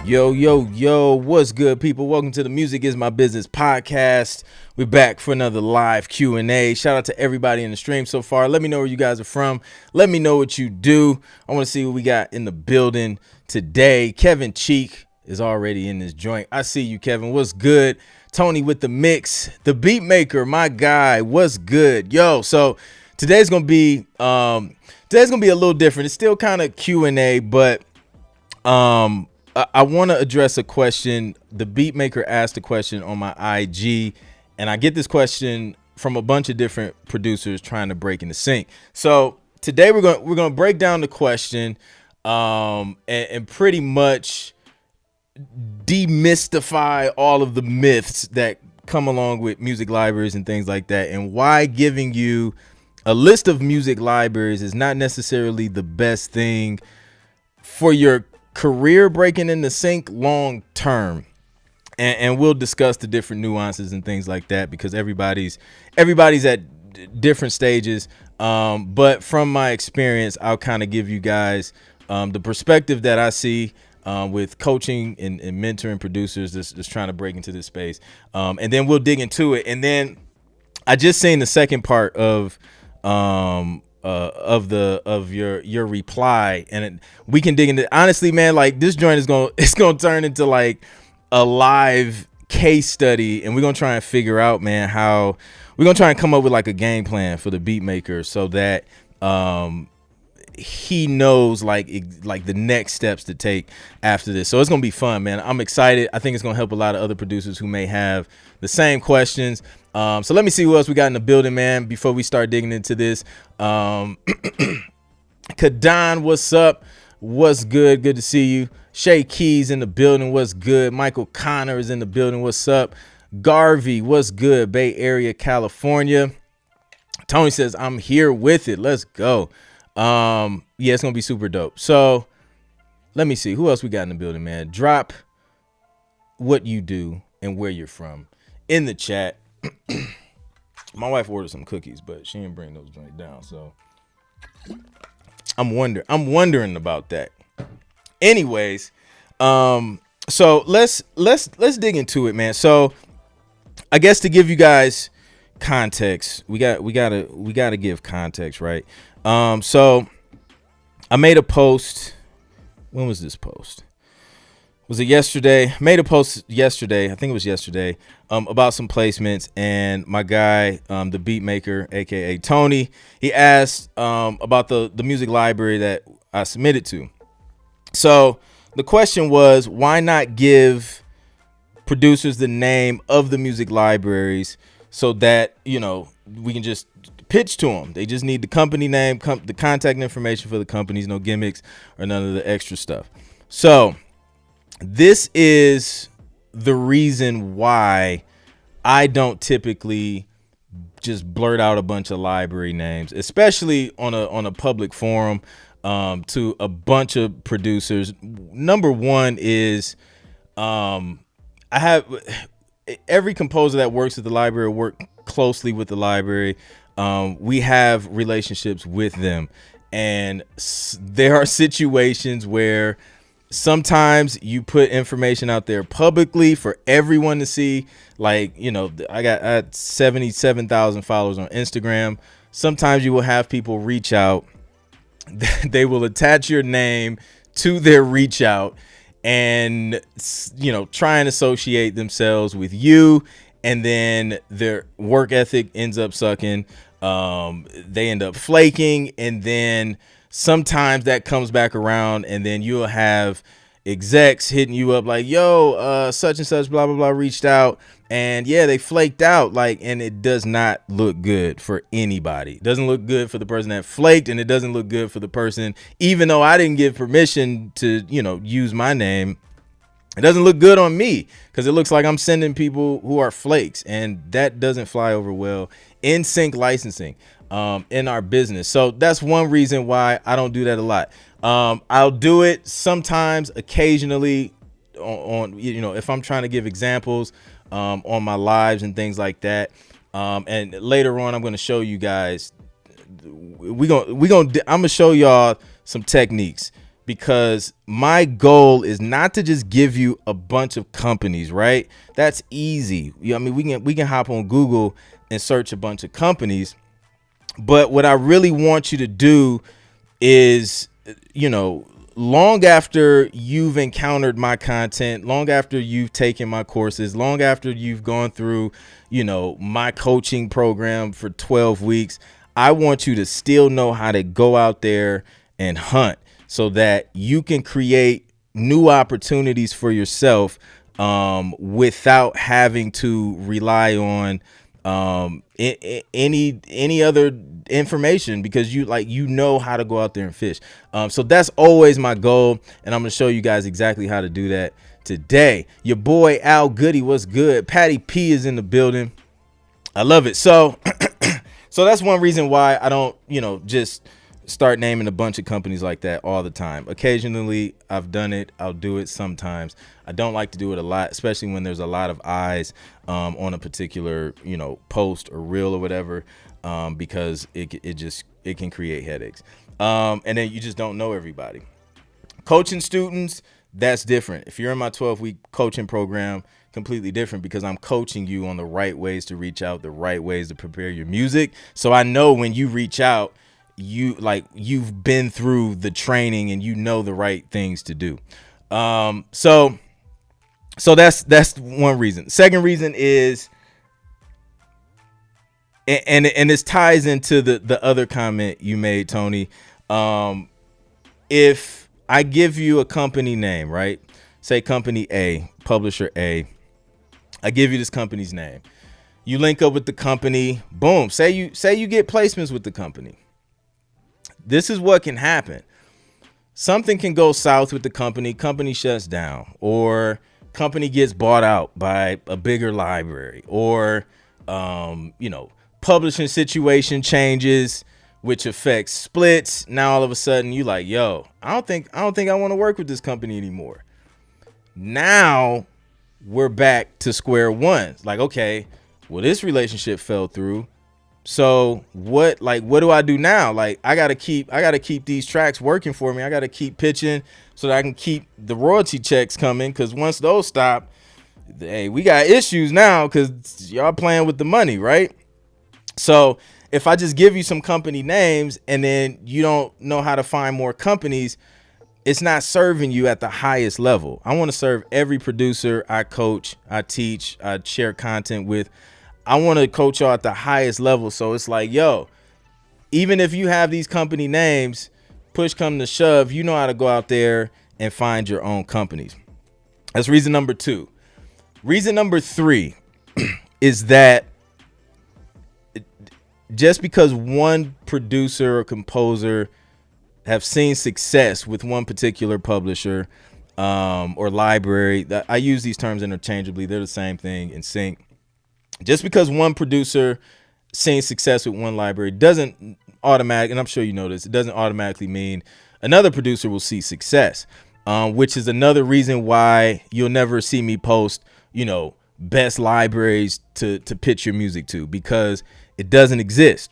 Yo, what's good, people? Welcome to the Music is My Business podcast. We're back for another live Q&A. Shout out to everybody in the stream so far. Let me know where you guys are from. Let me know what you do. I want to see what we got in the building today. Kevin Cheek is already in this joint. I see you, Kevin. What's good? Tony with the mix. The beat maker, my guy. What's good? Yo, so today's gonna be a little different. It's still kind of Q&A, but I want to address a question. The beat maker asked a question on my IG, and I get this question from a bunch of different producers trying to break into sync. So today we're gonna break down the question and pretty much demystify all of the myths that come along with music libraries and things like that, and why giving you a list of music libraries is not necessarily the best thing for your career breaking into sync long term. And we'll discuss the different nuances and things like that, because everybody's at different stages. But from my experience, I'll kind of give you guys the perspective that I see with coaching and mentoring producers that's trying to break into this space. And then we'll dig into it. And then I just seen the second part of your reply, and we can dig into. Honestly, man, like this joint is gonna turn into like a live case study, and we're gonna try and figure out, man, how we're gonna try and come up with like a game plan for the beat maker so that he knows like the next steps to take after this. So it's gonna be fun, man. I'm excited. I think it's gonna help a lot of other producers who may have the same questions. So let me see who else we got in the building, man, before we start digging into this. Kadan, what's up? What's good? Good to see you. Shay Keys in the building. What's good? Michael Connor is in the building. What's up? Garvey, what's good? Bay Area, California. Tony says, I'm here with it. Let's go. Yeah, it's going to be super dope. So let me see. Who else we got in the building, man? Drop what you do and where you're from in the chat. My wife ordered some cookies, but she didn't bring those joints down, so I'm wondering about that. Anyways, so let's dig into it, man. So I guess to give you guys context, we gotta give context, right? So I made a post. When was this post? Was it yesterday? Made a post yesterday. I think it was yesterday, about some placements, and my guy, the beat maker, aka Tony, he asked about the music library that I submitted to. So the question was, why not give producers the name of the music libraries so that, you know, we can just pitch to them? They just need the company name, the contact information for the companies, no gimmicks or none of the extra stuff. So this is the reason why I don't typically just blurt out a bunch of library names, especially on a public forum, to a bunch of producers. Number one is I have every composer that works at the library, work closely with the library. We have relationships with them, and there are situations where sometimes you put information out there publicly for everyone to see. Like, you know, I got 77,000 followers on Instagram. Sometimes you will have people reach out. They will attach your name to their reach out and, you know, try and associate themselves with you. And then their work ethic ends up sucking. They end up flaking. And then sometimes that comes back around, and then you'll have execs hitting you up like, yo, such and such, blah, blah, blah, reached out. And yeah, they flaked out. Like, and it does not look good for anybody. It doesn't look good for the person that flaked, and it doesn't look good for the person, even though I didn't give permission to, you know, use my name. It doesn't look good on me because it looks like I'm sending people who are flakes, and that doesn't fly over well in sync licensing in our business. So that's one reason why I don't do that a lot. I'll do it sometimes, occasionally, on you know, if I'm trying to give examples on my lives and things like that. And later on, I'm going to show you guys. I'm going to show y'all some techniques because my goal is not to just give you a bunch of companies, right? That's easy. I mean, we can hop on Google and search a bunch of companies. But what I really want you to do is, long after you've encountered my content, long after you've taken my courses, long after you've gone through, my coaching program for 12 weeks, I want you to still know how to go out there and hunt so that you can create new opportunities for yourself without having to rely on any other information, because you know how to go out there and fish. So that's always my goal, and I'm gonna show you guys exactly how to do that today. Your boy Al Goody, what's good? Patty P is in the building. I love it. So so that's one reason why I don't just start naming a bunch of companies like that all the time. Occasionally I've done it, I'll do it sometimes. I don't like to do it a lot, especially when there's a lot of eyes on a particular post or reel or whatever, because it can create headaches, and then you just don't know everybody. Coaching students, that's different. If you're in my 12-week coaching program, completely different, because I'm coaching you on the right ways to reach out, the right ways to prepare your music. So I know when you reach out, you've been through the training and you know the right things to do. So that's one reason. Second reason is, and this ties into the other comment you made, Tony. If I give you a company name, right? Say company A, publisher A. I give you this company's name. You link up with the company. Boom. Say you get placements with the company. This is what can happen. Something can go south with the company. Company shuts down, or company gets bought out by a bigger library, or publishing situation changes, which affects splits. Now all of a sudden you like, yo, I don't think I want to work with this company anymore. Now we're back to square one. Like, okay, well, this relationship fell through. So what do I do now? Like, I gotta keep these tracks working for me. I gotta keep pitching so that I can keep the royalty checks coming. Cause once those stop, hey, we got issues now because y'all playing with the money, right? So if I just give you some company names and then you don't know how to find more companies, it's not serving you at the highest level. I want to serve every producer I coach, I teach, I share content with. I want to coach y'all at the highest level. So it's like, yo, even if you have these company names, push come to shove, you know how to go out there and find your own companies. That's reason number 2. Reason number 3 is that just because one producer or composer have seen success with one particular publisher or library, I use these terms interchangeably. They're the same thing in sync. Just because one producer seeing success with one library doesn't automatically, and I'm sure you know this, it doesn't automatically mean another producer will see success, which is another reason why you'll never see me post, best libraries to pitch your music to, because it doesn't exist.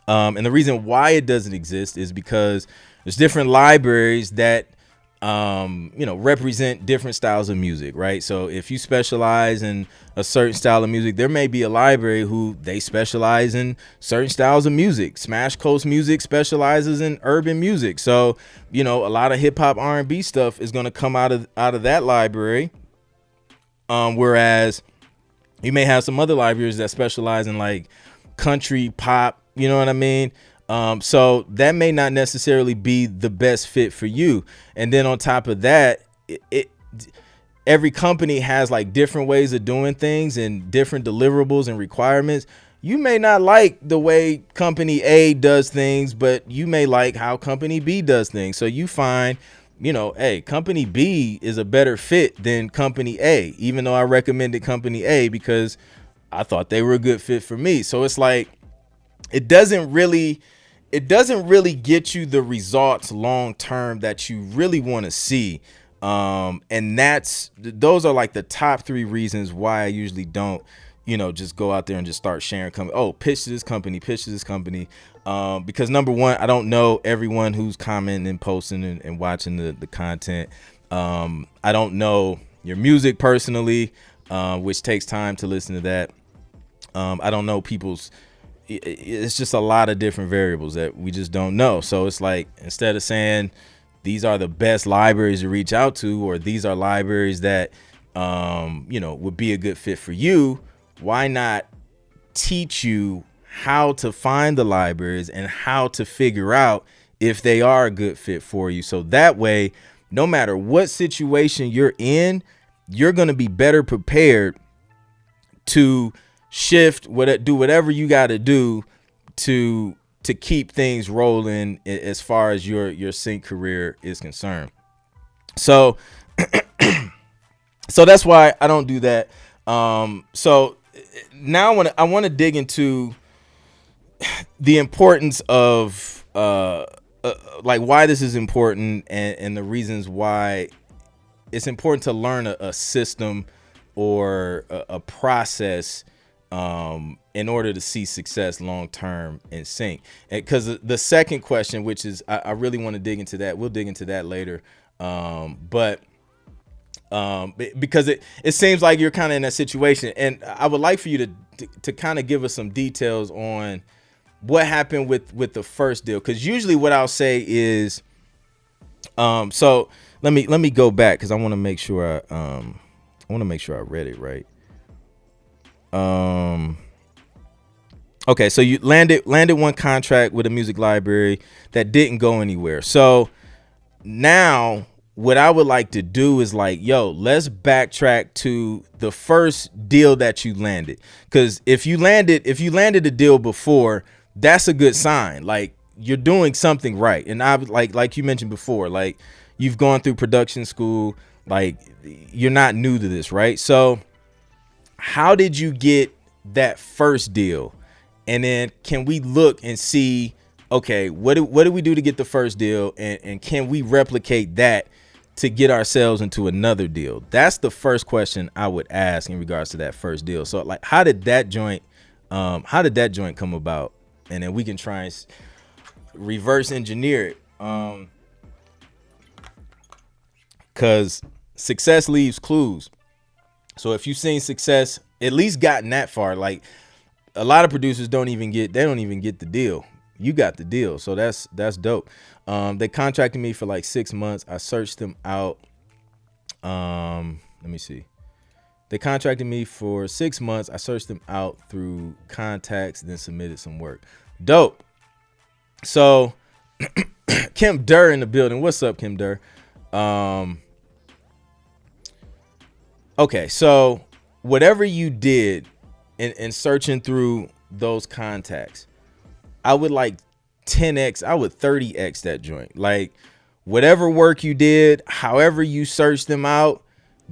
And the reason why it doesn't exist is because there's different libraries that represent different styles of music, right? So if you specialize in a certain style of music, there may be a library who they specialize in certain styles of music. Smash Coast Music specializes in urban music. So, a lot of hip hop R&B stuff is going to come out of that library. Whereas you may have some other libraries that specialize in like country pop, you know what I mean? So that may not necessarily be the best fit for you. And then on top of that, every company has like different ways of doing things and different deliverables and requirements. You may not like the way company A does things, but you may like how company B does things. So you find, hey, company B is a better fit than company A, even though I recommended company A because I thought they were a good fit for me. So it's like, it doesn't really get you the results long term that you really want to see. And those are like the top 3 reasons why I usually don't, just go out there and just start sharing pitch to this company. Because number one, I don't know everyone who's commenting and posting and watching the content. I don't know your music personally, which takes time to listen to that. I don't know people's. It's just a lot of different variables that we just don't know. So it's like, instead of saying these are the best libraries to reach out to, or these are libraries that would be a good fit for you, why not teach you how to find the libraries and how to figure out if they are a good fit for you? So that way, no matter what situation you're in, you're going to be better prepared to shift, do whatever you got to do to keep things rolling as far as your sync career is concerned. So so that's why I don't do that. So now I want to dig into the importance of like why this is important, and the reasons why it's important to learn a system or a process in order to see success long term in sync. Because the second question, which is I really want to dig into that, we'll dig into that later. But because it seems like you're kind of in that situation, and I would like for you to kind of give us some details on what happened with the first deal. Because usually what I'll say is, so let me go back, because I want to make sure I read it right. Okay, so you landed one contract with a music library that didn't go anywhere. So now what I would like to do is like, let's backtrack to the first deal that you landed. Because if you landed a deal before, that's a good sign. Like, you're doing something right. And I like you mentioned before, like, you've gone through production school, like, you're not new to this, right? So how did you get that first deal? And then can we look and see, okay, what do we do to get the first deal, and can we replicate that to get ourselves into another deal? That's the first question I would ask in regards to that first deal. So like, how did that joint come about? And then we can try and reverse engineer it. Cause success leaves clues. So if you've seen success, at least gotten that far, like a lot of producers don't even get the deal. You got the deal. So that's dope. They contracted me for like 6 months. I searched them out. Let me see. They contracted me for 6 months. I searched them out through contacts, then submitted some work. Dope. So Kim Durr in the building. What's up, Kim Durr? Okay, so whatever you did in searching through those contacts, I would like 10x, I would 30x that joint. Like, whatever work you did, however you searched them out,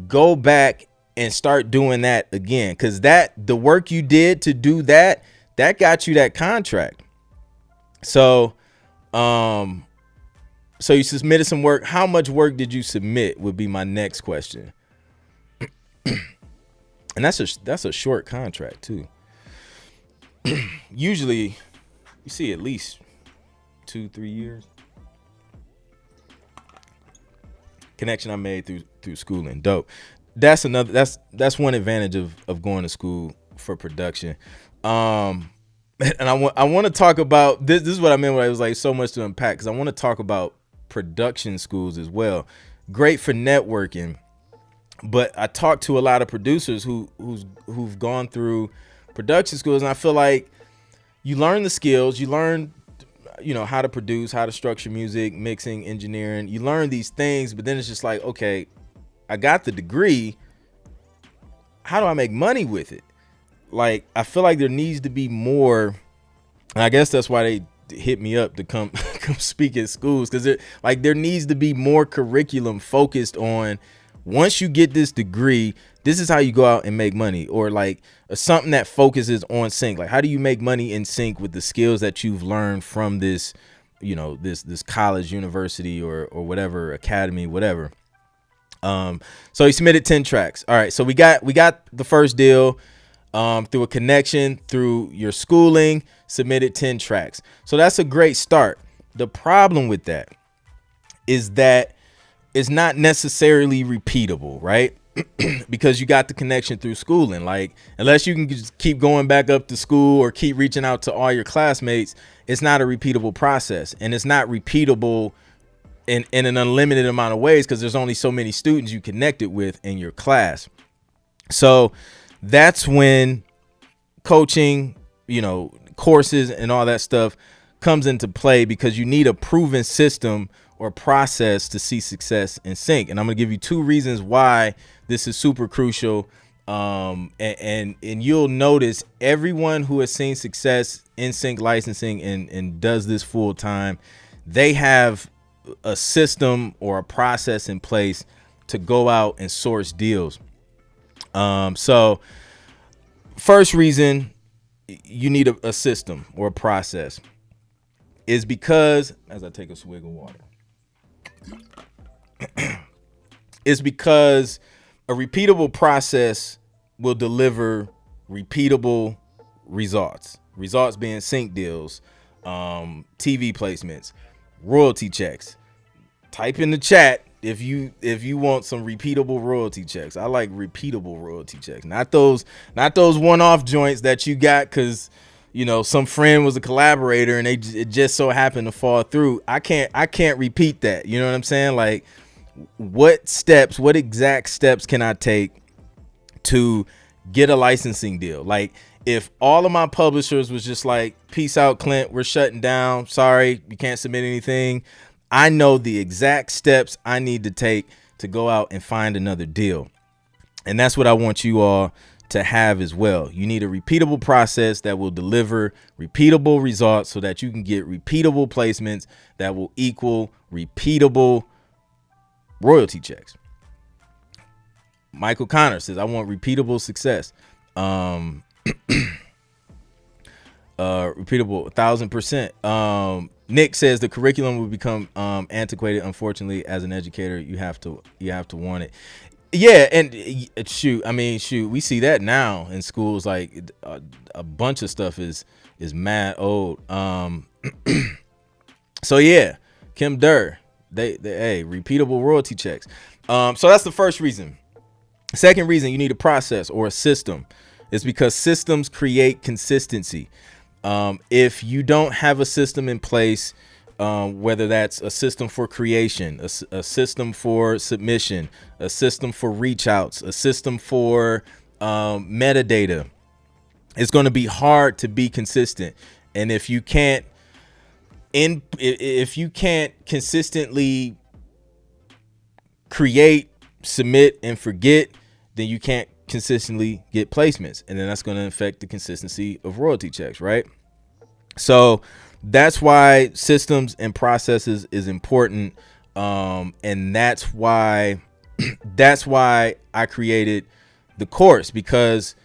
go back and start doing that again. Cause the work you did to do that got you that contract. So, so you submitted some work. How much work did you submit would be my next question. And that's a short contract too. Usually you see at least 2-3 years. Connection I made through schooling. Dope. That's one advantage of going to school for production. And I want to talk about this. This is what I meant when I was like so much to unpack, because I want to talk about production schools as well. Great for networking. But I talked to a lot of producers who've gone through production schools, and I feel like you learn the skills, you learn, how to produce, how to structure music, mixing, engineering. You learn these things, but then it's just like, okay, I got the degree. How do I make money with it? Like, I feel like there needs to be more, and I guess that's why they hit me up to come speak at schools, because there needs to be more curriculum focused on, once you get this degree, this is how you go out and make money, or like something that focuses on sync. Like, how do you make money in sync with the skills that you've learned from this, this college, university, or whatever, academy, whatever. So he submitted 10 tracks. All right. So we got the first deal, through a connection, through your schooling. submitted 10 tracks. So that's a great start. The problem with that is that it's not necessarily repeatable, right? Because you got the connection through schooling. Like, unless you can just keep going back up to school or keep reaching out to all your classmates, it's not a repeatable process. And it's not repeatable in an unlimited amount of ways because there's only so many students you connected with in your class. So that's when coaching, courses and all that stuff comes into play, because you need a proven system or process to see success in sync. And I'm going to give you 2 reasons why this is super crucial. And you'll notice everyone who has seen success in sync licensing and does this full time, they have a system or a process in place to go out and source deals. So first reason you need a system or a process is because, as I take a swig of water, it's because a repeatable process will deliver repeatable results. Results being sync deals, TV placements, royalty checks. Type in the chat if you want some repeatable royalty checks. I like repeatable royalty checks, not those one-off joints that you got because some friend was a collaborator and it just so happened to fall through. I can't repeat that. You know what I'm saying? Like, what exact steps can I take to get a licensing deal? Like, if all of my publishers was just like, peace out, Clint, we're shutting down, sorry, you can't submit anything, I know the exact steps I need to take to go out and find another deal. And that's what I want you all to have as well. You need a repeatable process that will deliver repeatable results so that you can get repeatable placements that will equal repeatable royalty checks. Michael Connor says, I want repeatable success. Repeatable 1,000%. Nick says the curriculum will become antiquated. Unfortunately, as an educator, you have to want it. Yeah, and shoot, we see that now in schools. Like, a bunch of stuff is mad old. So yeah, Kim Durr, they repeatable royalty checks. So that's the first reason. Second reason you need a process or a system is because systems create consistency. If you don't have a system in place, whether that's a system for creation, a system for submission, a system for reach outs, a system for metadata, it's going to be hard to be consistent. And if you can't consistently create, submit, and forget, then you can't consistently get placements, and then that's going to affect the consistency of royalty checks, right? So that's why systems and processes is important, and that's why I created the course, because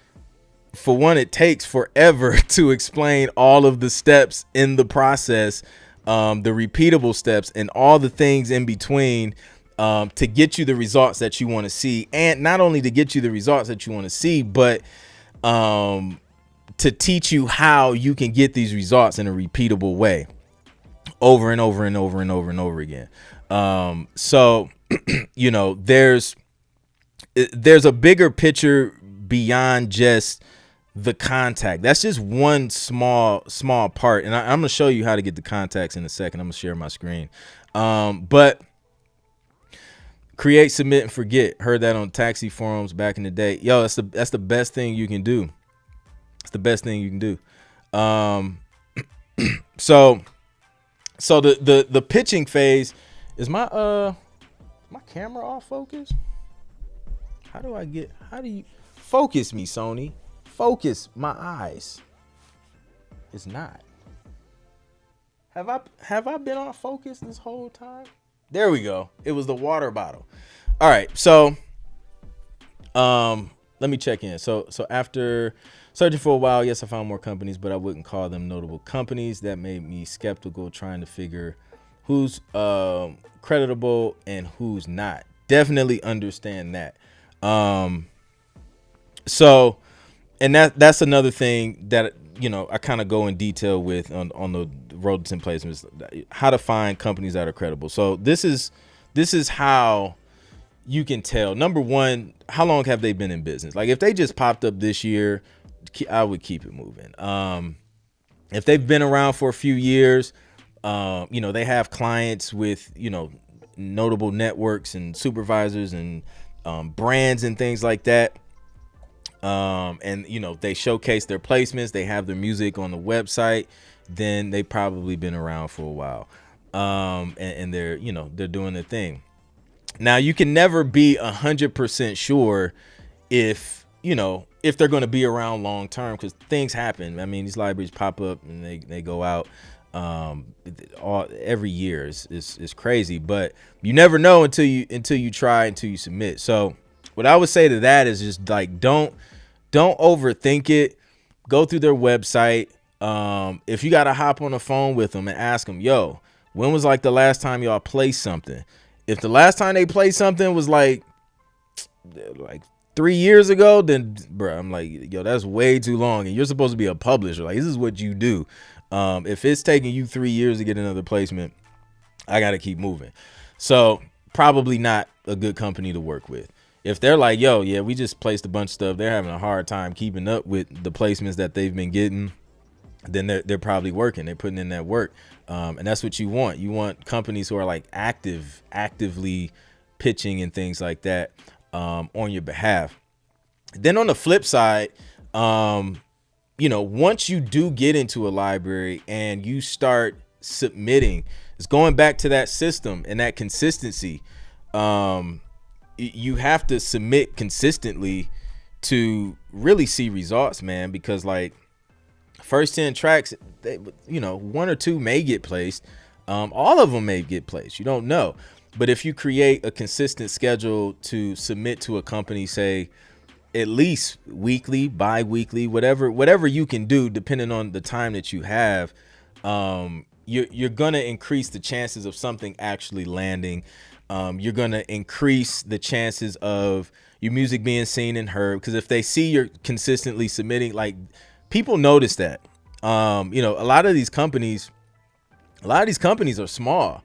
for one, it takes forever to explain all of the steps in the process, the repeatable steps and all the things in between, to get you the results that you want to see. And not only to get you the results that you want to see, but to teach you how you can get these results in a repeatable way over and over and over and over and over again. So, there's a bigger picture beyond just the contact. That's just one small part. And I'm going to show you how to get the contacts in a second. I'm going to share my screen. But create, submit, and forget. Heard that on taxi forums back in the day. Yo, that's the best thing you can do. It's the best thing you can do. So the pitching phase is my camera off focus? How do you focus me, Sony? Focus my eyes. It's not. Have I been off focus this whole time? There we go. It was the water bottle. All right. So, let me check in. So after searching for a while, yes, I found more companies, but I wouldn't call them notable companies. That made me skeptical, trying to figure who's creditable and who's not. Definitely understand that. So, and that's another thing that I kind of go in detail with on the road to 10 placements, how to find companies that are credible. So this is how you can tell. Number one, how long have they been in business? Like if they just popped up this year, I would keep it moving. If they've been around for a few years, they have clients with, notable networks and supervisors and brands and things like that. And they showcase their placements, they have their music on the website, then they probably been around for a while. And they're doing their thing. Now you can never be 100% sure if they're going to be around long term, because things happen. I mean, these libraries pop up and they go out every year. Is crazy, but you never know until you try, until you submit. So what I would say to that is just like don't overthink it. Go through their website. If you got to hop on the phone with them and ask them, yo, when was like the last time y'all played something? If the last time they played something was like 3 years ago, then bro, I'm like, yo, that's way too long. And you're supposed to be a publisher. Like, this is what you do. If it's taking you 3 years to get another placement, I got to keep moving. So probably not a good company to work with. If they're like, yo, yeah, we just placed a bunch of stuff, they're having a hard time keeping up with the placements that they've been getting, then they're probably working. They're putting in that work. And that's what you want. You want companies who are like actively pitching and things like that on your behalf. Then on the flip side, once you do get into a library and you start submitting, it's going back to that system and that consistency. You have to submit consistently to really see results, man, because like first 10 tracks, one or two may get placed. All of them may get placed. You don't know. But if you create a consistent schedule to submit to a company, say at least weekly, bi-weekly, whatever you can do, depending on the time that you have, you're going to increase the chances of something actually landing. You're going to increase the chances of your music being seen and heard, because if they see you're consistently submitting, like people notice that. A lot of these companies are small.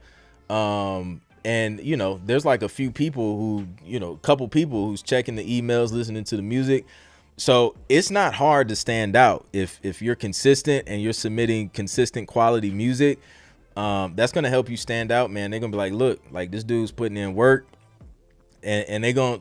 And there's like a few people who, a couple people who's checking the emails, listening to the music. So it's not hard to stand out if you're consistent and you're submitting consistent quality music. That's gonna help you stand out, man. They're gonna be like, look, like this dude's putting in work, and they're gonna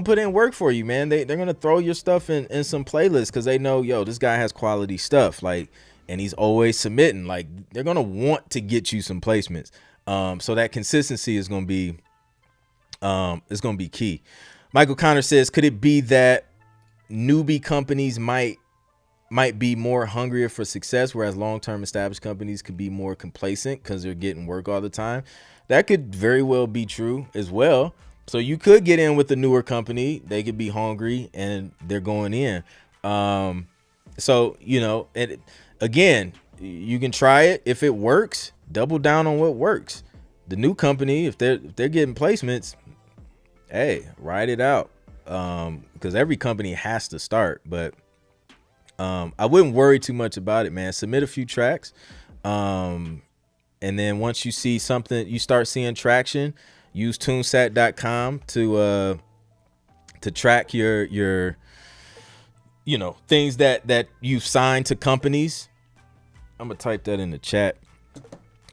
put in work for you, man. They're gonna throw your stuff in some playlists because they know, yo, this guy has quality stuff, like, and he's always submitting. Like, they're gonna want to get you some placements. So that consistency is gonna be key. Michael Connor says, could it be that newbie companies might be more hungrier for success, whereas long-term established companies could be more complacent because they're getting work all the time? That could very well be true as well. So you could get in with a newer company. They could be hungry and they're going in. And again, you can try it. If it works, double down on what works. The new company, if they're getting placements, hey, ride it out. Because every company has to start, but I wouldn't worry too much about it, man. Submit a few tracks. And then once you see something, you start seeing traction, use tunesat.com to track your things that you've signed to companies. I'm gonna type that in the chat.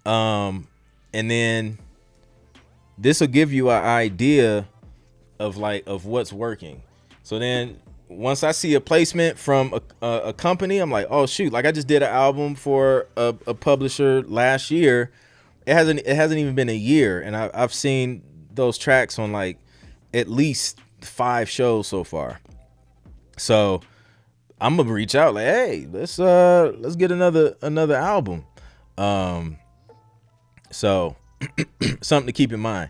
And then this will give you an idea of what's working. So then once I see a placement from a company, I'm like, oh shoot, like I just did an album for a publisher last year. It hasn't even been a year, and I've seen those tracks on like at least 5 shows so far. So I'm gonna reach out like, hey, let's get another album. So something to keep in mind.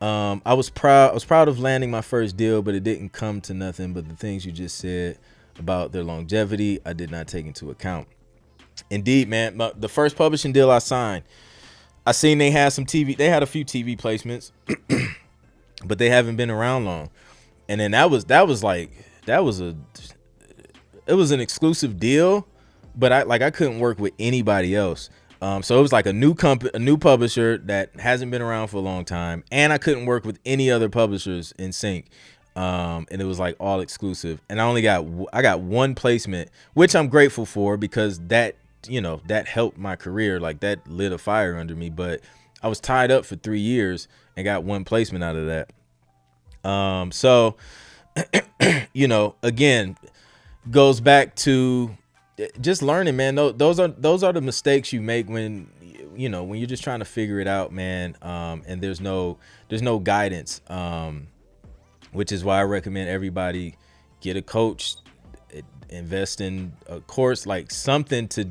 I was proud of landing my first deal, but it didn't come to nothing. But the things you just said about their longevity, I did not take into account. Indeed, man, the first publishing deal I signed, I seen they had some TV. They had a few TV placements, but they haven't been around long. And then that was an exclusive deal, but I couldn't work with anybody else. So it was like a new publisher that hasn't been around for a long time, and I couldn't work with any other publishers in sync. And it was like all exclusive, and I got one placement, which I'm grateful for, because that helped my career, like that lit a fire under me. But I was tied up for 3 years and got one placement out of that. So again, goes back to just learning, man. Those are the mistakes you make when you're just trying to figure it out, man. And there's no guidance. Which is why I recommend everybody get a coach, invest in a course, like something to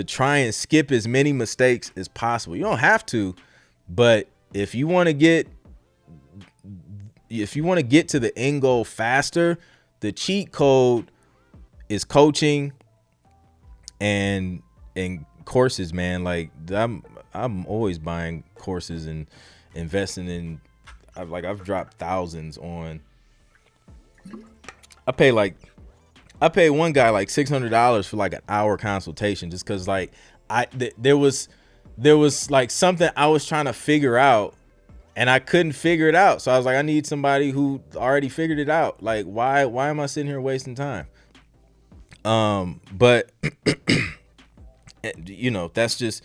try and skip as many mistakes as possible. You don't have to, but if you want to get to the end goal faster, the cheat code is coaching and courses, man. Like I'm always buying courses and investing in. I've dropped thousands on. I pay one guy like $600 for like an hour consultation, just because like there was like something I was trying to figure out and I couldn't figure it out. So I was like, I need somebody who already figured it out. Like, why am I sitting here wasting time? But that's just.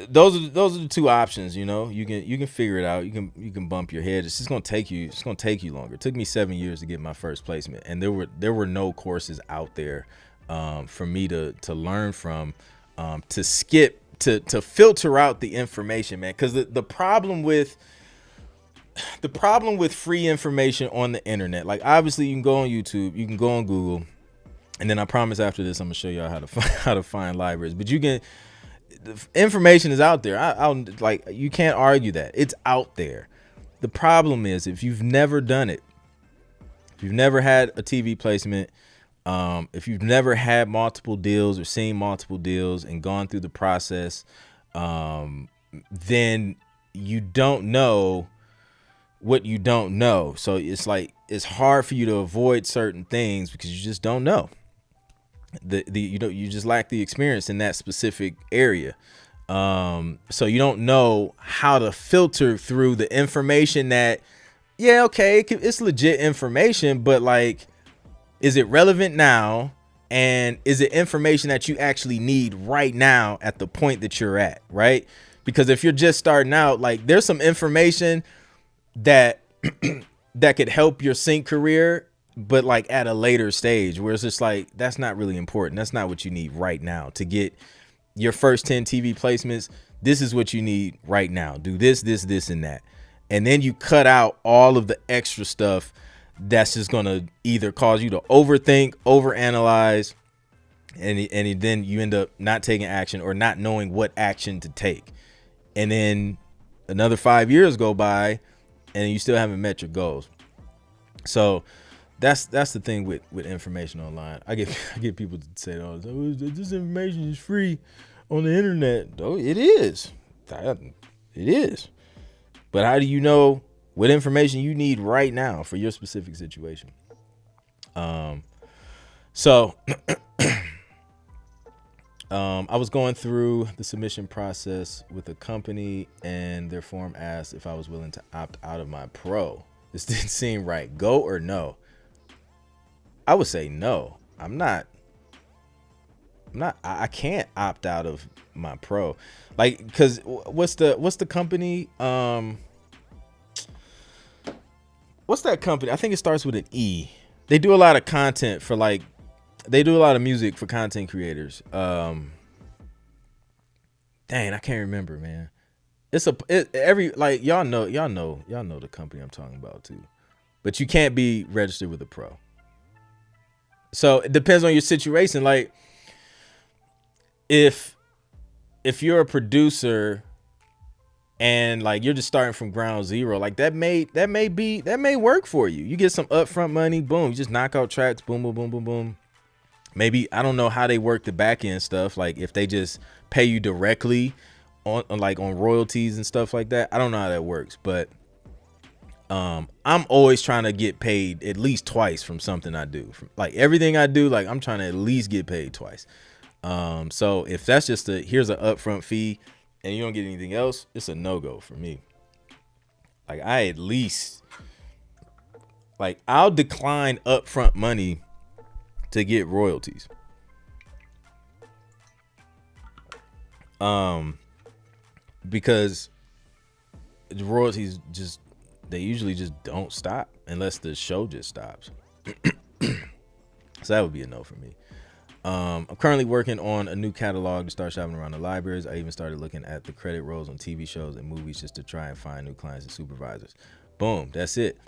Those are the two options. You can figure it out. You can bump your head. It's just gonna take you. It's gonna take you longer. It took me 7 years to get my first placement, and there were no courses out there for me to learn from, to skip, to filter out the information, man. Because the problem with free information on the internet, like obviously you can go on YouTube, you can go on Google, and then I promise after this I'm gonna show y'all how to find libraries. But the information is out there. I'll like, you can't argue that it's out there. The problem is, if you've never done it, if you've never had a TV placement, if you've never had multiple deals or seen multiple deals and gone through the process, then you don't know what you don't know. So it's like, it's hard for you to avoid certain things because you just don't know. You just lack the experience in that specific area. So you don't know how to filter through the information that, it's legit information, but like, is it relevant now? And is it information that you actually need right now at the point that you're at, right? Because if you're just starting out, like, there's some information that that could help your sync career, but like at a later stage, where it's just like, that's not really important. That's not what you need right now to get your first 10 TV placements. This is what you need right now. Do this, and that. And then you cut out all of the extra stuff that's just going to either cause you to overthink, overanalyze, and then you end up not taking action or not knowing what action to take. And then another 5 years go by and you still haven't met your goals. So that's the thing with information online. I get people to say, "Oh, this information is free on the internet." Oh, it is. It is. But how do you know what information you need right now for your specific situation? So I was going through the submission process with a company, and their form asked if I was willing to opt out of my pro. This didn't seem right. Go or no? I would say no. I can't opt out of my pro. Like, cause what's the company? What's that company? I think it starts with an E. They do a lot of content for they do a lot of music for content creators. Dang, I can't remember, man. Y'all know the company I'm talking about too. But you can't be registered with a pro. So it depends on your situation. Like, if you're a producer and like you're just starting from ground zero, like that may work for you. You get some upfront money, boom, you just knock out tracks, boom, boom, boom, boom, boom. Maybe, I don't know how they work the back end stuff, like if they just pay you directly on royalties and stuff like that. I don't know how that works, but I'm always trying to get paid at least twice from something I do. Like everything I do, like I'm trying to at least get paid twice. So if that's just here's an upfront fee and you don't get anything else, it's a no-go for me. Like I at least, like I'll decline upfront money to get royalties. Because the royalties just, they usually just don't stop unless the show just stops. So that would be a no for me. I'm currently working on a new catalog to start shopping around the libraries. I even started looking at the credit rolls on TV shows and movies just to try and find new clients and supervisors. Boom, that's it.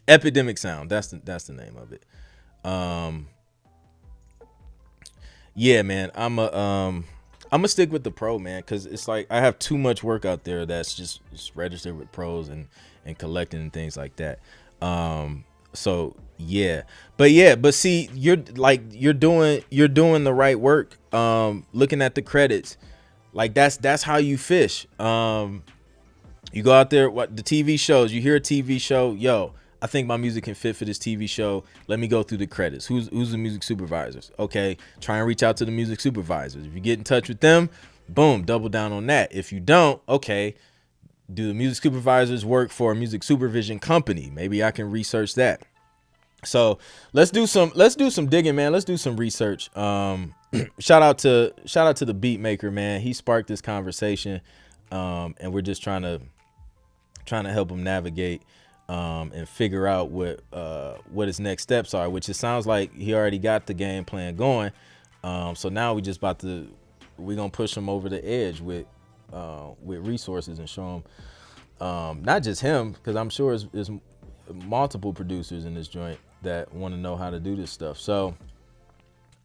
Epidemic Sound, that's the name of it. Yeah, man, I'm gonna stick with the pro, man, because it's like I have too much work out there that's just registered with pros and collecting and things like that. So yeah, but see, you're doing the right work. Looking at the credits, like that's how you fish. You go out there, what the TV shows, you hear a TV show, yo, I think my music can fit for this TV show. Let me go through the credits. Who's the music supervisors? Okay, try and reach out to the music supervisors. If you get in touch with them, boom, double down on that. If you don't, okay, do the music supervisors work for a music supervision company? Maybe I can research that. So let's do some digging, man. Let's do some research. Shout out to the beat maker, man. He sparked this conversation, and we're just trying to help him navigate and figure out what his next steps are, which it sounds like he already got the game plan going. So now we're gonna push him over the edge with resources and show him, not just him, because I'm sure there's multiple producers in this joint that want to know how to do this stuff. So,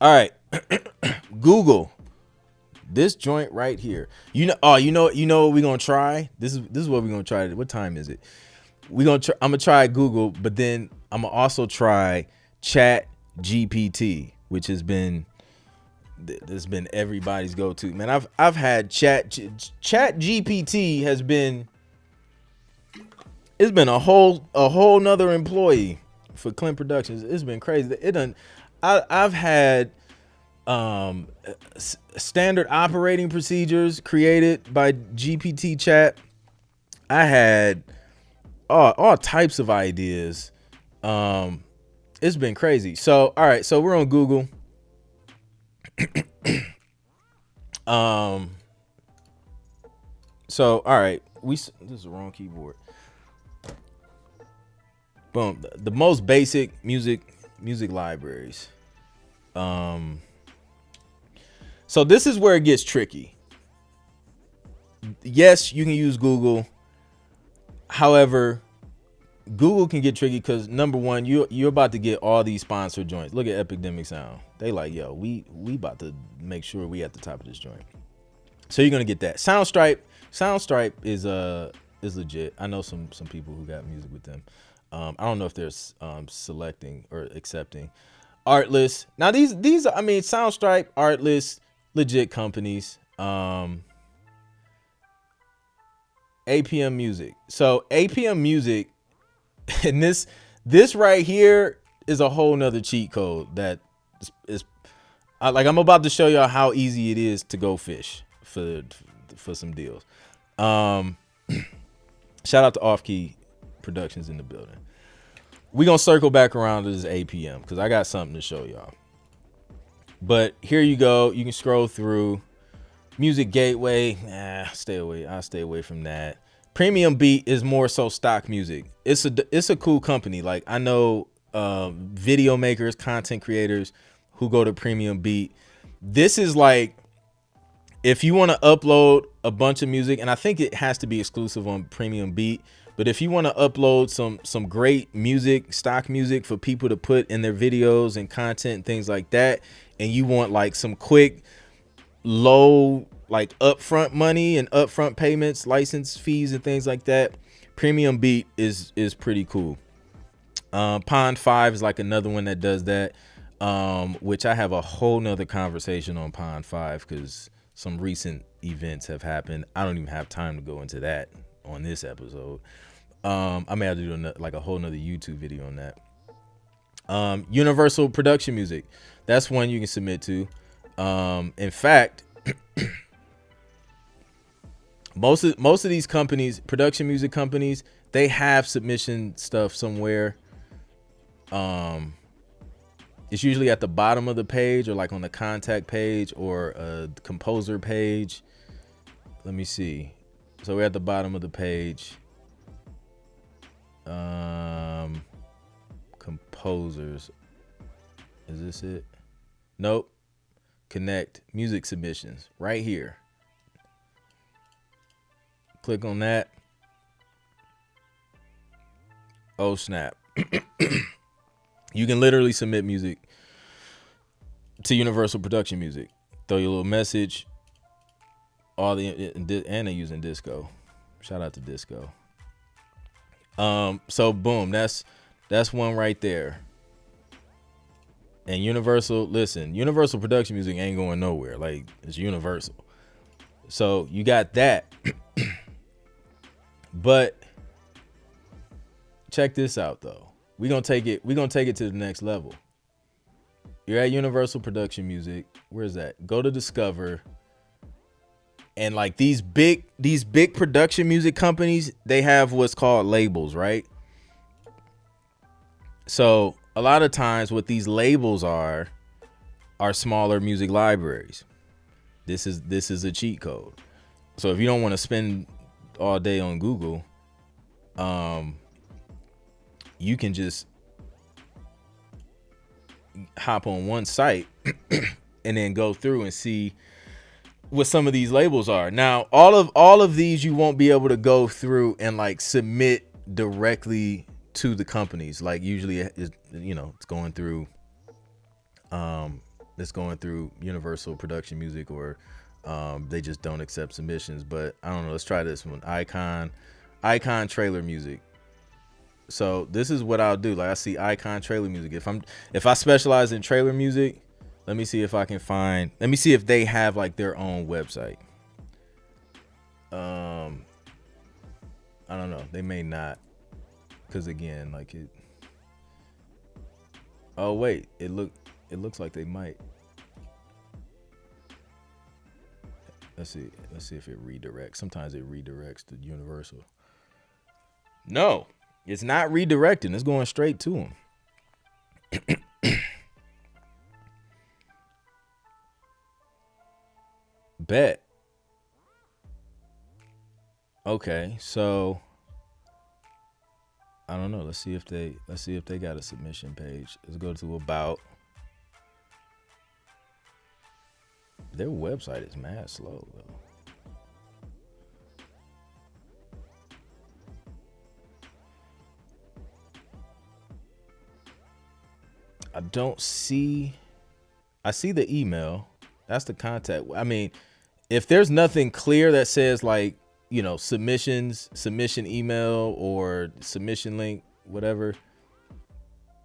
all right, Google this joint right here. You know what we're gonna try. This is what we're gonna try. What time is it? I'm gonna try Google, but then I'm gonna also try Chat GPT, which has been everybody's go-to. Man, I've had Chat GPT has been, it's been a whole nother employee for Clint Productions. It's been crazy. I've had standard operating procedures created by GPT Chat. I had all types of ideas. It's been crazy. So all right, so we're on Google. So all right, this is the wrong keyboard. Boom. The most basic music libraries. So this is where it gets tricky. Yes, you can use Google. However, Google can get tricky because number one, you're about to get all these sponsored joints. Look at Epidemic Sound. They like, yo, we about to make sure we at the top of this joint. So you're gonna get that. Soundstripe is legit. I know some people who got music with them. I don't know if they're selecting or accepting. Artlist. Now these I mean, Soundstripe, Artlist, legit companies. APM Music. So APM Music, and this right here is a whole nother cheat code that is like, I'm about to show y'all how easy it is to go fish for some deals. Shout out to Off Key Productions in the building. We gonna circle back around to this APM because I got something to show y'all. But here you go. You can scroll through. Music Gateway, stay away. I'll stay away from that. Premium Beat is more so stock music. It's a cool company. Like, I know video makers, content creators who go to Premium Beat. This is like, if you want to upload a bunch of music, and I think it has to be exclusive on Premium Beat, but if you want to upload some great music, stock music for people to put in their videos and content and things like that, and you want like some quick, low, like upfront money and upfront payments, license fees and things like that, Premium Beat is pretty cool. Pond 5 is like another one that does that, which I have a whole nother conversation on Pond 5 because some recent events have happened. I don't even have time to go into that on this episode. I may have to do like a whole nother YouTube video on that. Universal production music. That's one you can submit to. In fact, most of these companies, production music companies, they have submission stuff somewhere. It's usually at the bottom of the page or like on the contact page or a composer page. Let me see. So we're at the bottom of the page. Composers. Is this it? Nope. Connect music submissions right here. Click on that. Oh, snap. You can literally submit music to Universal Production Music. Throw your little message. And they're using Disco. Shout out to Disco. So boom, that's one right there. And Universal Production Music ain't going nowhere. Like, it's Universal. So you got that. But check this out though. We're gonna take it to the next level. You're at Universal Production Music. Where's that? Go to Discover. And like these big production music companies, they have what's called labels, right? So a lot of times what these labels are smaller music libraries. This is a cheat code. So if you don't want to spend all day on Google, you can just hop on one site and then go through and see what some of these labels are. Now, all of these you won't be able to go through and like submit directly to the companies. Like usually it's going through Universal Production Music, or they just don't accept submissions. But I don't know, let's try this one. Icon Trailer Music. So this is what I'll do. Like I see Icon Trailer Music. If I specialize in trailer music, let me see if they have like their own website. I don't know. They may not. Cause again, like it. Oh wait, it looks like they might. Let's see if it redirects. Sometimes it redirects to Universal. No, it's not redirecting. It's going straight to them. Bet. Okay, so I don't know. Let's see if they got a submission page. Let's go to About. Their website is mad slow though. I see the email. That's the contact. I mean, if there's nothing clear that says like, submission email or submission link, whatever,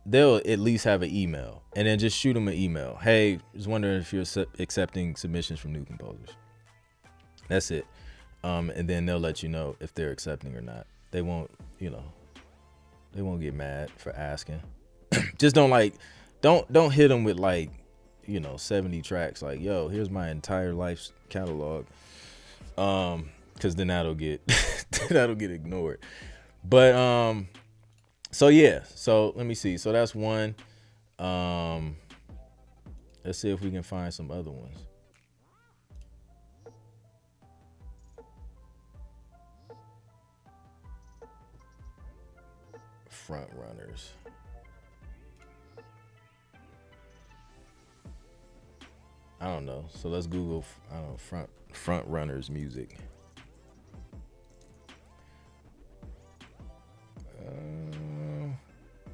they'll at least have an email, and then just shoot them an email. Hey, just wondering if you're accepting submissions from new composers. That's it. And then they'll let you know if they're accepting or not. They won't get mad for asking. Just don't hit them with like, 70 tracks. Like, yo, here's my entire life's catalog. Cause then that'll get ignored. But so yeah, so let me see. So that's one. Let's see if we can find some other ones. Front runners. I don't know. So let's Google front runners music.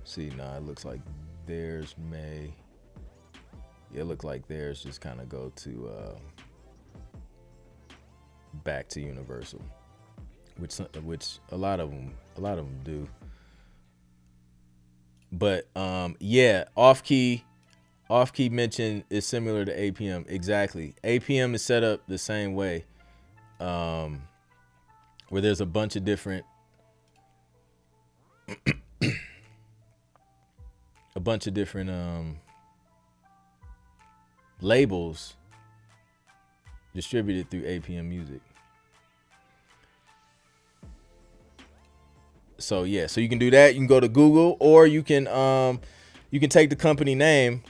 See, it looks like theirs may. Yeah, it looks like theirs just kind of go to back to Universal, which a lot of them do. But yeah, off key Off key mention is similar to APM. Exactly. APM is set up the same way, where there's a bunch of different labels distributed through APM Music. So yeah, so you can do that. You can go to Google, or you can take the company name,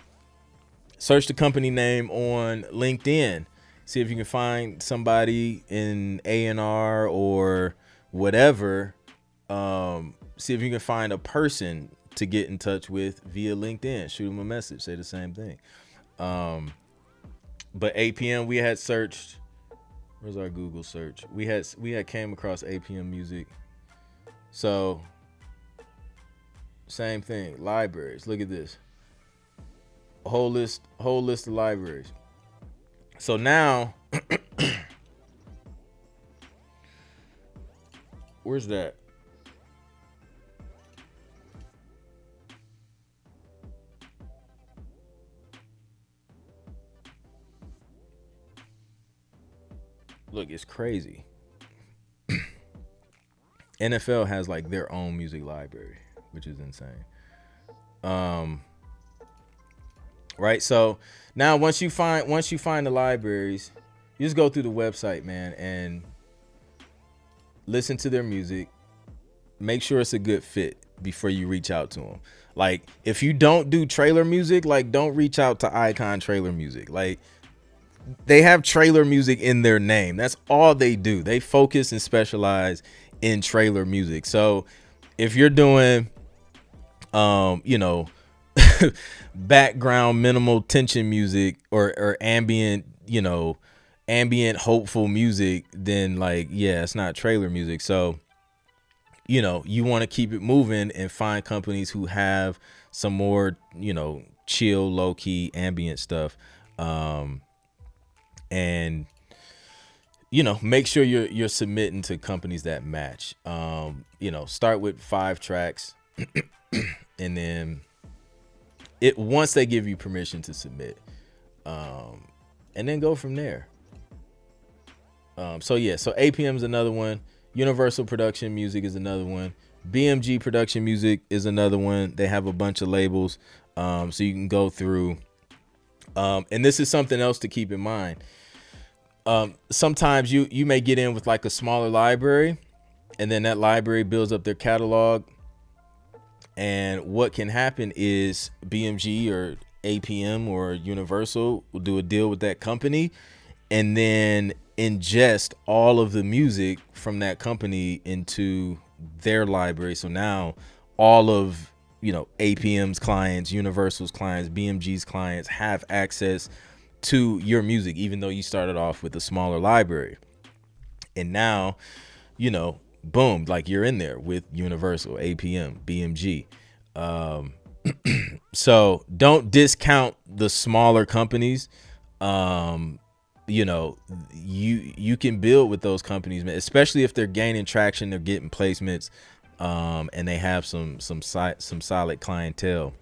search the company name on LinkedIn, see if you can find somebody in A&R or whatever. See if you can find a person to get in touch with via LinkedIn. Shoot them a message, say the same thing. But APM, we had searched. Where's our Google search? We had came across APM Music. So same thing. Libraries. Look at this. A whole list of libraries. So now, where's that? Look, it's crazy. NFL has like their own music library, which is insane. Right. So now once you find the libraries, you just go through the website, man, and listen to their music. Make sure it's a good fit before you reach out to them. Like, if you don't do trailer music, like, don't reach out to Icon Trailer Music. Like, they have trailer music in their name. That's all they do. They focus and specialize in trailer music. So if you're doing, background minimal tension music or ambient, ambient hopeful music, then like, yeah, it's not trailer music. So, you want to keep it moving and find companies who have some more, chill, low key ambient stuff. And make sure you're submitting to companies that match. Start with 5 tracks, and then once they give you permission to submit, and then go from there. So APM is another one. Universal Production Music is another one. BMG Production Music is another one. They have a bunch of labels, so you can go through. And this is something else to keep in mind. Sometimes you may get in with like a smaller library, and then that library builds up their catalog. And what can happen is BMG or APM or Universal will do a deal with that company and then ingest all of the music from that company into their library. So now all of, APM's clients, Universal's clients, BMG's clients have access to your music, even though you started off with a smaller library. And now, boom, like you're in there with Universal, APM, BMG. So don't discount the smaller companies. You can build with those companies, man, especially if they're gaining traction, they're getting placements, and they have some solid clientele.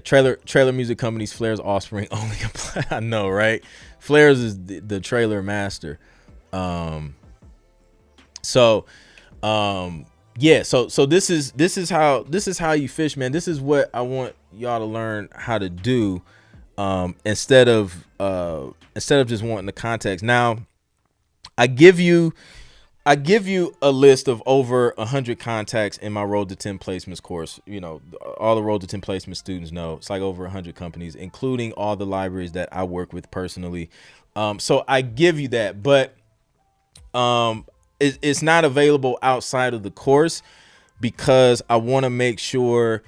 Trailer music companies, Flair's Offspring only apply. I know, right? Flair's is the trailer master. So this is how you fish, man. This is what I want y'all to learn how to do, instead of just wanting the context. Now, I give you a list of over 100 contacts in my Road to 10 Placements course. All the Road to 10 Placement students know it's like over 100 companies, including all the libraries that I work with personally. So I give you that, but it's not available outside of the course because I want to make sure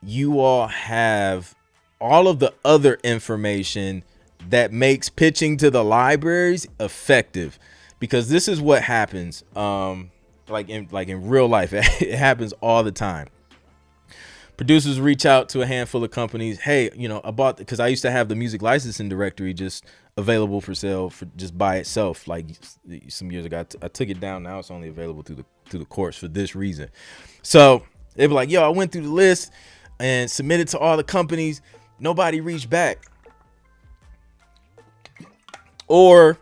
you all have all of the other information that makes pitching to the libraries effective. Because this is what happens, like in real life, it happens all the time. Producers reach out to a handful of companies. Hey, I bought, because I used to have the music licensing directory just available for sale for just by itself. Like some years ago, I took it down. Now it's only available through the course for this reason. So they'd be like, yo, I went through the list. and submitted to all the companies. Nobody reached back, or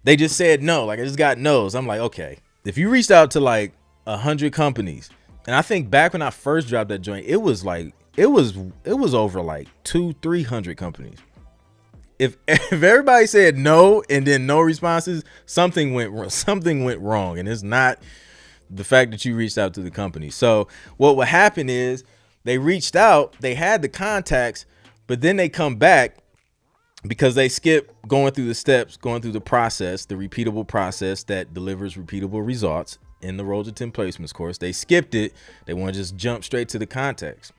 they just said no. Like, I just got no's. I'm like, okay, if you reached out to like 100 companies, and I think back when I first dropped that joint, it was like it was over like 200-300 companies. If everybody said no and then no responses, something went wrong, and it's not the fact that you reached out to the company. So what would happen is they reached out, they had the contacts, but then they come back because they skip going through the steps, going through the process, the repeatable process that delivers repeatable results in the Road to 10 Placements course. They skipped it. They want to just jump straight to the contacts.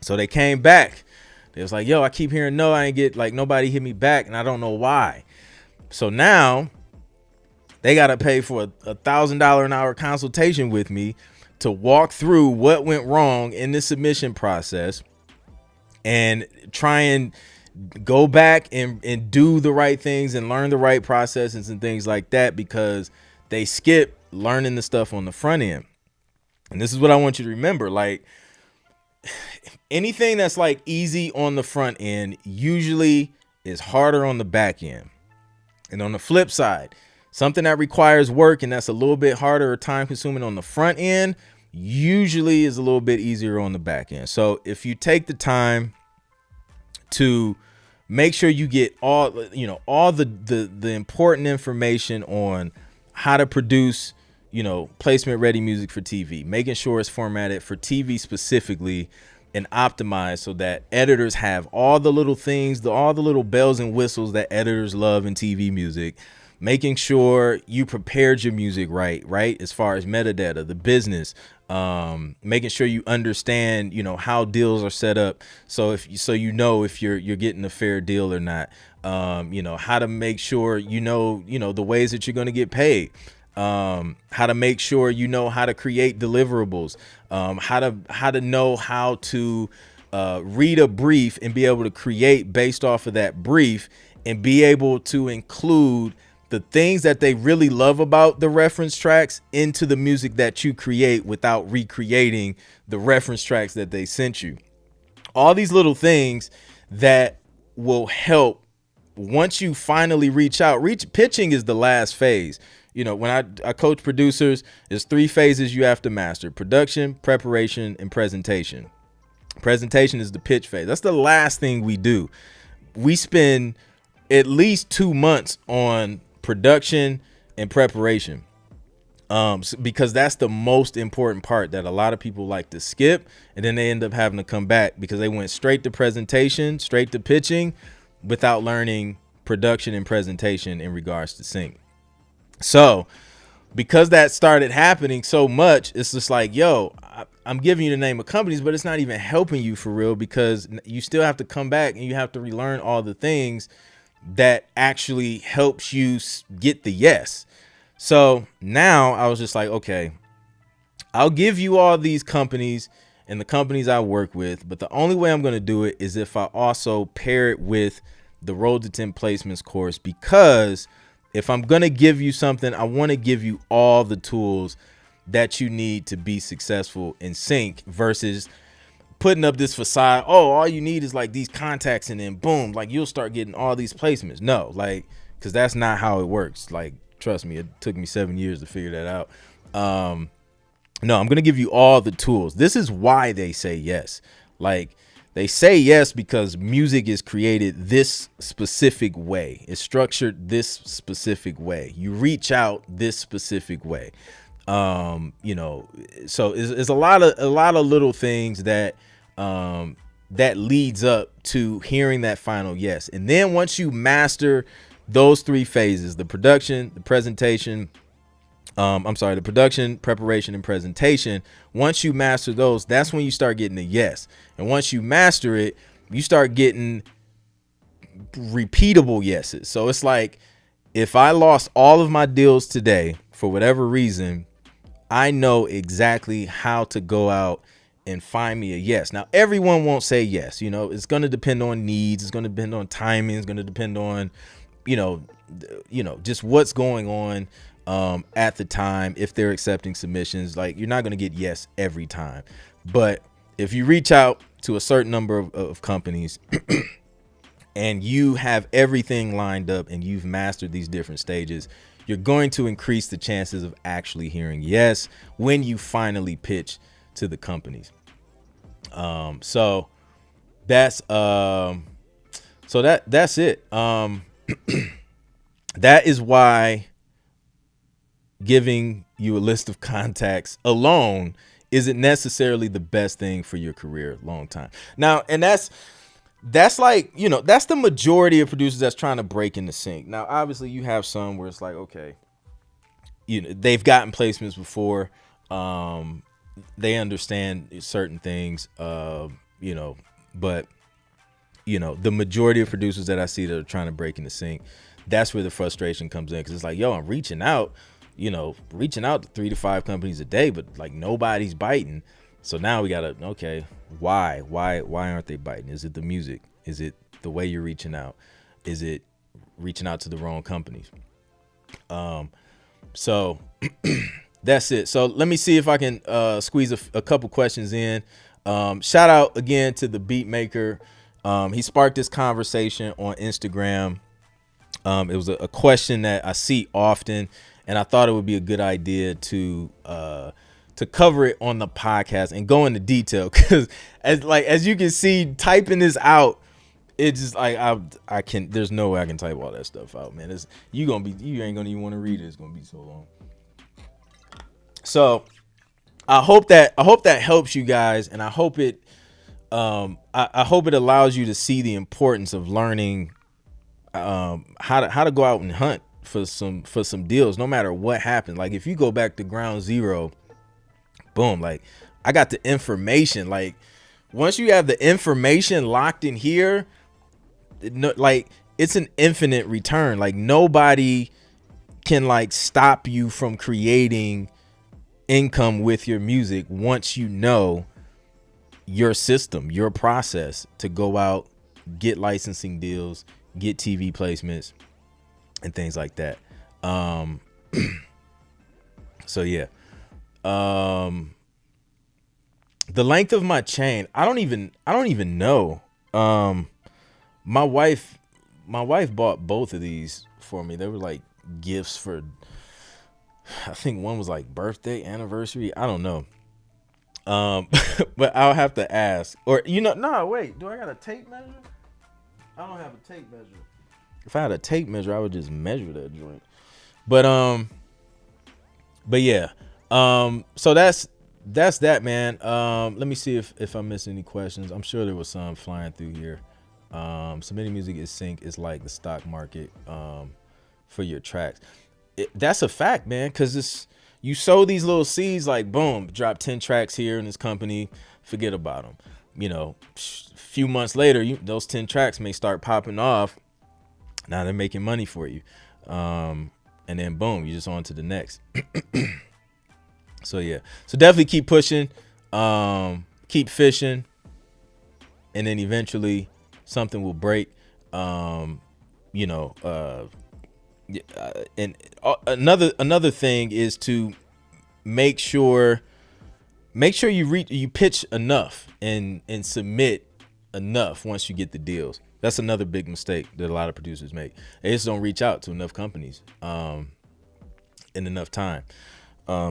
So they came back. They was like, yo, I keep hearing no, I ain't get, like, nobody hit me back, and I don't know why. So now they got to pay for a $1,000 an hour consultation with me to walk through what went wrong in the submission process and try and go back and do the right things and learn the right processes and things like that, because they skip learning the stuff on the front end. And this is what I want you to remember. Like, anything that's like easy on the front end usually is harder on the back end. And on the flip side, something that requires work and that's a little bit harder or time consuming on the front end usually is a little bit easier on the back end. So if you take the time to make sure you get all the important information on how to produce, placement ready music for TV, making sure it's formatted for TV specifically and optimized so that editors have all the little things, all the little bells and whistles that editors love in TV music, making sure you prepared your music right, as far as metadata, the business, making sure you understand, how deals are set up. So if you're getting a fair deal or not, how to make sure, the ways that you're going to get paid, how to make sure, how to create deliverables, how to know how to, read a brief and be able to create based off of that brief and be able to include the things that they really love about the reference tracks into the music that you create without recreating the reference tracks that they sent you. All these little things that will help once you finally reach out. Pitching is the last phase. When I coach producers, there's 3 phases you have to master: production, preparation, and presentation. Presentation is the pitch phase. That's the last thing we do. We spend at least 2 months on production and preparation, because that's the most important part that a lot of people like to skip, and then they end up having to come back because they went straight to presentation, straight to pitching, without learning production and presentation in regards to sync. So because that started happening so much, it's just like, yo, I'm giving you the name of companies, but it's not even helping you for real, because you still have to come back and you have to relearn all the things that actually helps you get the yes. So now I was just like, okay, I'll give you all these companies and the companies I work with, but the only way I'm going to do it is if I also pair it with the Road to 10 Placements course, because if I'm going to give you something, I want to give you all the tools that you need to be successful in sync, versus putting up this facade. Oh, all you need is like these contacts and then boom, like you'll start getting all these placements. No, like, because that's not how it works. Like, trust me, it took me 7 years to figure that out. No, I'm going to give you all the tools. This is why they say yes. Like, they say yes because music is created this specific way. It's structured this specific way. You reach out this specific way. So it's a lot of little things that that leads up to hearing that final yes. And then once you master those 3 phases, the production, the presentation, the production, preparation, and presentation, once you master those, that's when you start getting a yes. And once you master it, you start getting repeatable yeses. So it's like, if I lost all of my deals today for whatever reason, I know exactly how to go out and find me a yes. Now, everyone won't say yes. It's going to depend on needs. It's going to depend on timing. It's going to depend on, just what's going on at the time. If they're accepting submissions, like, you're not going to get yes every time. But if you reach out to a certain number of companies and you have everything lined up and you've mastered these different stages, you're going to increase the chances of actually hearing yes when you finally pitch to the companies. So that's it. That is why giving you a list of contacts alone isn't necessarily the best thing for your career long time. Now, and that's like, you know, that's the majority of producers that's trying to break in the sync. Now, obviously you have some where it's like, okay, you know, they've gotten placements before. They understand certain things, you know, but you know, the majority of producers that I see that are trying to break in the sync, that's where the frustration comes in. Cause it's like, yo, I'm reaching out to 3 to 5 companies a day, but like nobody's biting. So now we gotta, okay, why aren't they biting? Is it the music? Is it the way you're reaching out? Is it reaching out to the wrong companies? So that's it. So let me see if I can squeeze a couple questions in. Shout out again to the beat maker. He sparked this conversation on Instagram. It was a question that I see often, and I thought it would be a good idea to cover it on the podcast and go into detail, because as you can see, typing this out, it's just like I can. There's no way I can type all that stuff out, man. You ain't gonna even want to read it. It's gonna be so long. So I hope that helps you guys, and I hope it I hope it allows you to see the importance of learning how to go out and hunt for some deals, no matter what happened. Like if you go back to ground zero, boom, like I got the information. Like once you have the information locked in here, like it's an infinite return. Like nobody can like stop you from creating income with your music once you know your system, your process to go out, get licensing deals, get TV placements and things like that. So yeah. The length of my chain, I don't even know. My wife bought both of these for me. They were like gifts for, I think one was like birthday, anniversary. I don't know. But I'll have to ask. Or wait, do I got a tape measure? I don't have a tape measure. If I had a tape measure, I would just measure that joint. But yeah. So that's that, man. Let me see if I missed any questions. I'm sure there was some flying through here. Submitting music is sync is like the stock market for your tracks. That's a fact, man, because you sow these little seeds, like boom, drop 10 tracks here in this company, forget about them. You know, a few months later, those 10 tracks may start popping off. Now they're making money for you. And then boom, you're just on to the next. So yeah, so definitely keep pushing, keep fishing, and then eventually something will break. And another thing is to make sure you pitch enough and submit enough once you get the deals. That's another big mistake that a lot of producers make. They just don't reach out to enough companies in enough time.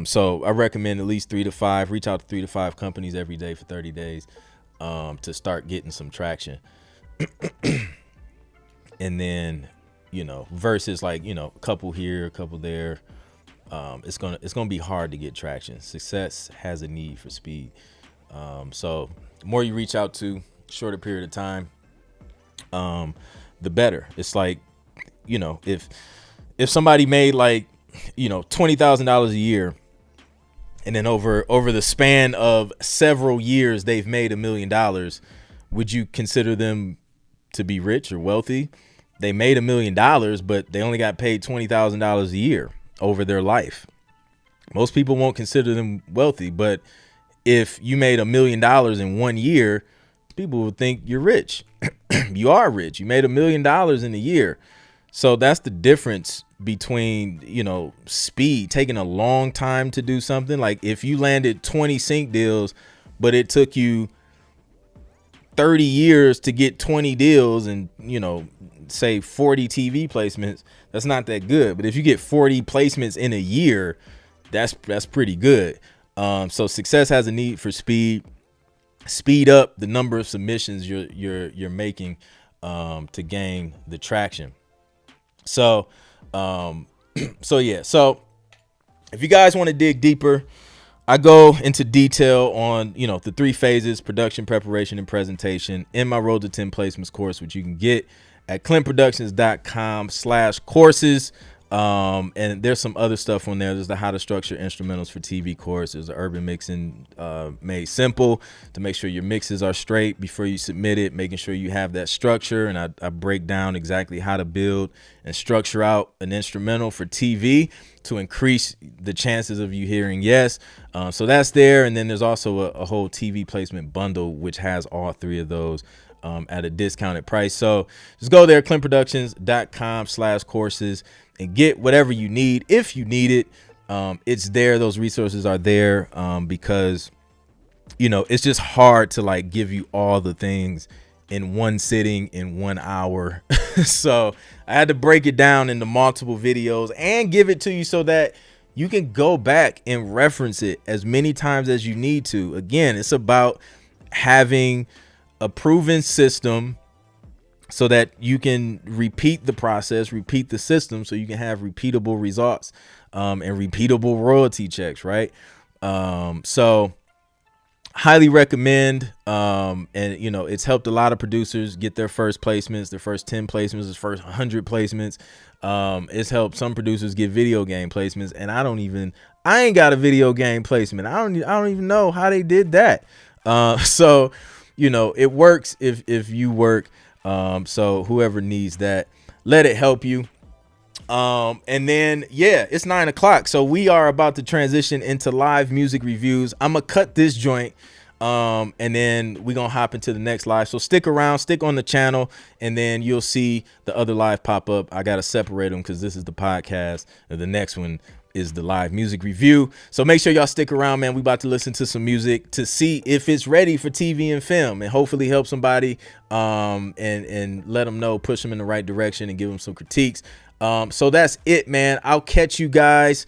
So I recommend at least 3 to 5. Reach out to 3 to 5 companies every day for 30 days to start getting some traction. And then, versus like, a couple here, a couple there. It's gonna be hard to get traction. Success has a need for speed. So the more you reach out to, shorter period of time, the better. It's like, if somebody made like, $20,000 a year, and then over the span of several years they've made $1 million, would you consider them to be rich or wealthy? They made $1 million, but they only got paid $20,000 a year over their life. Most people won't consider them wealthy, but if you made $1 million in 1 year, people would think you're rich. You are rich. You made $1 million in a year. So that's the difference between, speed, taking a long time to do something. Like if you landed 20 sync deals, but it took you 30 years to get 20 deals and, you know, say 40 TV placements, that's not that good. But if you get 40 placements in a year, that's pretty good. So success has a need for speed. Speed up the number of submissions you're making to gain the traction. So yeah. So if you guys want to dig deeper, I go into detail on, you know, the 3 phases: production, preparation, and presentation in my Road to 10 Placements course, which you can get at clintproductions.com/courses. And there's some other stuff on there. There's the how to structure instrumentals for TV course. There's the urban mixing made simple to make sure your mixes are straight before you submit it, making sure you have that structure. And I break down exactly how to build and structure out an instrumental for TV to increase the chances of you hearing yes. So that's there. And then there's also a whole TV placement bundle, which has all 3 of those at a discounted price. So just go there, clintproductions.com/courses, and get whatever you need. If you need it, it's there. Those resources are there because, you know, it's just hard to like give you all the things in one sitting in 1 hour. So I had to break it down into multiple videos and give it to you so that you can go back and reference it as many times as you need to. Again, it's about having a proven system so that you can repeat the process, repeat the system, so you can have repeatable results and repeatable royalty checks, right? So highly recommend. And, you know, it's helped a lot of producers get their first placements, their first 10 placements, their first 100 placements. It's helped some producers get video game placements, and I ain't got a video game placement. I don't even know how they did that. So, you know, it works if you work. So whoever needs that, let it help you. And then, yeah, it's 9 o'clock. So we are about to transition into live music reviews. I'm going to cut this joint. And then we're going to hop into the next live. So stick around, stick on the channel, and then you'll see the other live pop up. I got to separate them because this is the podcast, and the next one is the live music review. So make sure y'all stick around, man. We about to listen to some music to see if it's ready for TV and film, and hopefully help somebody, and let them know, push them in the right direction, and give them some critiques. So that's it, man. I'll catch you guys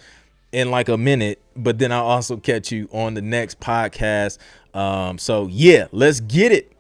in like a minute, but then I'll also catch you on the next podcast. So yeah, let's get it.